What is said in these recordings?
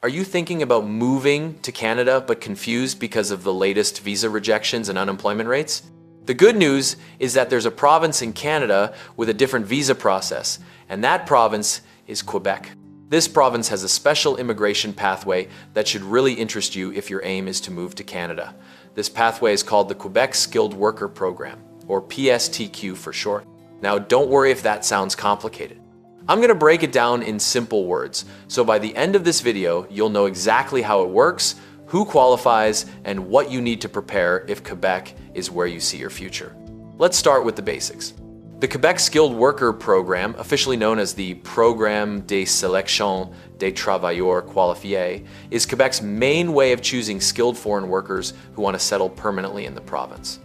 Are you thinking about moving to Canada but confused because of the latest visa rejections and unemployment rates? The good news is that there's a province in Canada with a different visa process, and that province is Quebec. This province has a special immigration pathway that should really interest you if your aim is to move to Canada. This pathway is called the Quebec Skilled Worker Program, or PSTQ for short. Now, don't worry if that sounds complicated. I'm going to break it down in simple words, so by the end of this video, you'll know exactly how it works, who qualifies, and what you need to prepare if Quebec is where you see your future. Let's start with the basics. The Quebec Skilled Worker Program, officially known as the Programme de Sélection des Travailleurs Qualifiés, is Quebec's main way of choosing skilled foreign workers who want to settle permanently in the province.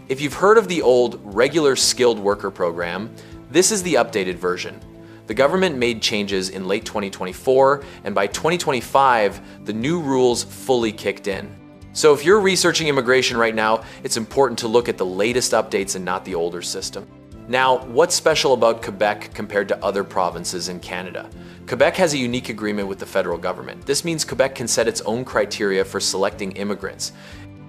If you've heard of the old regular skilled worker program, this is the updated version. The government made changes in late 2024, and by 2025, the new rules fully kicked in. So if you're researching immigration right now, it's important to look at the latest updates and not the older system. Now, what's special about Quebec compared to other provinces in Canada? Quebec has a unique agreement with the federal government. This means Quebec can set its own criteria for selecting immigrants.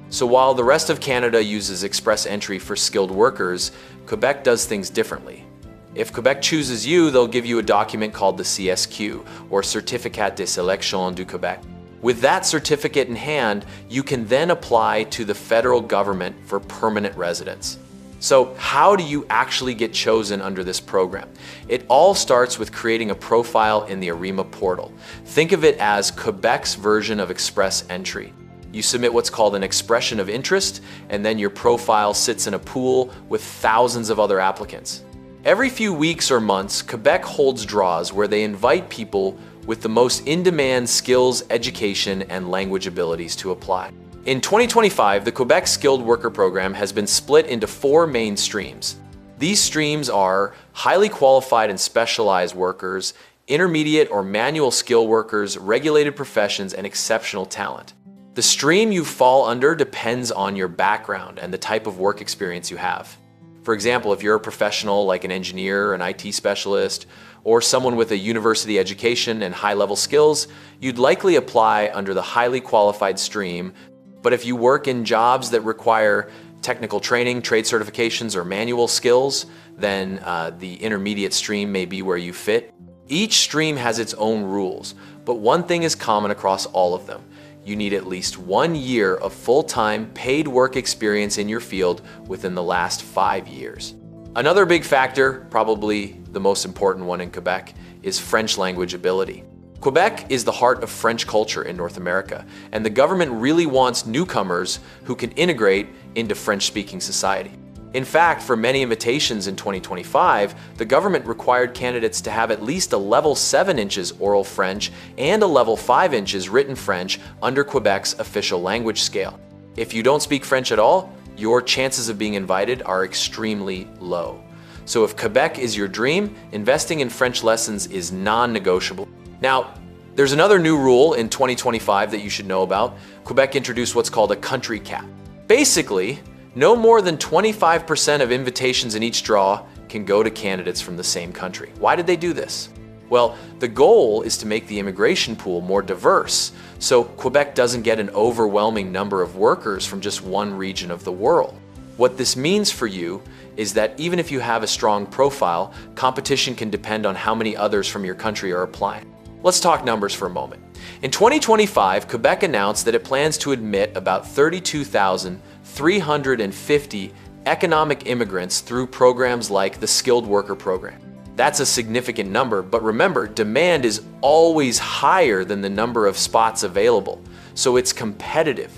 So while the rest of Canada uses express entry for skilled workers, Quebec does things differently. If Quebec chooses you, they'll give you a document called the CSQ, or Certificat de Sélection du Québec. With that certificate in hand, you can then apply to the federal government for permanent residence. So how do you actually get chosen under this program? It all starts with creating a profile in the ARIMA portal. Think of it as Quebec's version of express entry. You submit what's called an expression of interest, and then your profile sits in a pool with thousands of other applicants. Every few weeks or months, Quebec holds draws where they invite people with the most in-demand skills, education, and language abilities to apply. In 2025, the Quebec Skilled Worker Program has been split into 4 main streams. These streams are highly qualified and specialized workers, intermediate or manual skill workers, regulated professions, and exceptional talent. The stream you fall under depends on your background and the type of work experience you have. For example, if you're a professional like an engineer, an IT specialist, or someone with a university education and high-level skills, you'd likely apply under the highly qualified stream. But if you work in jobs that require technical training, trade certifications, or manual skills, then the intermediate stream may be where you fit. Each stream has its own rules, but one thing is common across all of them. You need at least 1 year of full-time paid work experience in your field within the last 5 years. Another big factor, probably the most important one in Quebec, is French language ability. Quebec is the heart of French culture in North America, and the government really wants newcomers who can integrate into French-speaking society. In fact, for many invitations in 2025, the government required candidates to have at least a level 7 inches oral French and a level 5 inches written French under Quebec's official language scale. If you don't speak French at all, your chances of being invited are extremely low. So if Quebec is your dream, investing in French lessons is non-negotiable. Now, there's another new rule in 2025 that you should know about. Quebec introduced what's called a country cap. Basically, no more than 25% of invitations in each draw can go to candidates from the same country. Why did they do this? Well, the goal is to make the immigration pool more diverse, so Quebec doesn't get an overwhelming number of workers from just one region of the world. What this means for you is that even if you have a strong profile, competition can depend on how many others from your country are applying. Let's talk numbers for a moment. In 2025, Quebec announced that it plans to admit about 32,350 economic immigrants through programs like the Skilled Worker Program. That's a significant number, but remember, demand is always higher than the number of spots available, so it's competitive.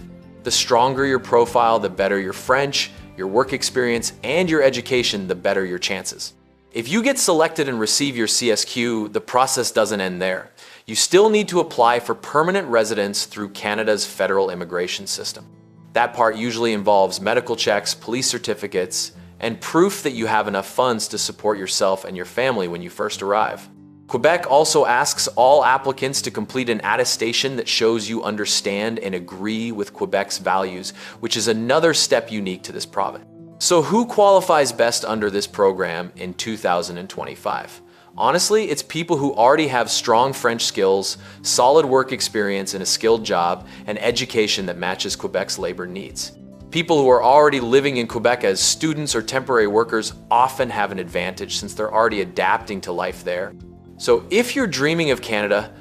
The stronger your profile, the better your French, your work experience, and your education, the better your chances. If you get selected and receive your CSQ, the process doesn't end there. You still need to apply for permanent residence through Canada's federal immigration system. That part usually involves medical checks, police certificates, and proof that you have enough funds to support yourself and your family when you first arrive. Quebec also asks all applicants to complete an attestation that shows you understand and agree with Quebec's values, which is another step unique to this province. So who qualifies best under this program in 2025? Honestly, it's people who already have strong French skills, solid work experience in a skilled job, and education that matches Quebec's labor needs. People who are already living in Quebec as students or temporary workers often have an advantage since they're already adapting to life there. So if you're dreaming of Canada,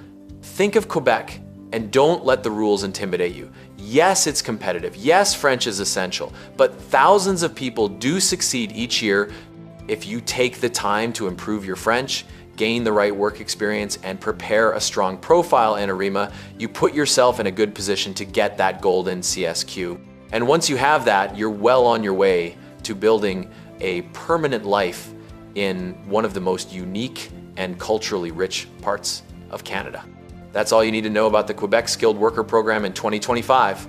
think of Quebec and don't let the rules intimidate you. Yes, it's competitive. Yes, French is essential, but thousands of people do succeed each year if you take the time to improve your French, gain the right work experience, and prepare a strong profile in ARIMA. You put yourself in a good position to get that golden CSQ. And once you have that, you're well on your way to building a permanent life in one of the most unique and culturally rich parts of Canada. That's all you need to know about the Quebec Skilled Worker Program in 2025.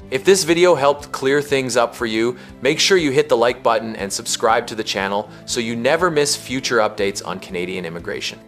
If this video helped clear things up for you, make sure you hit the like button and subscribe to the channel so you never miss future updates on Canadian immigration.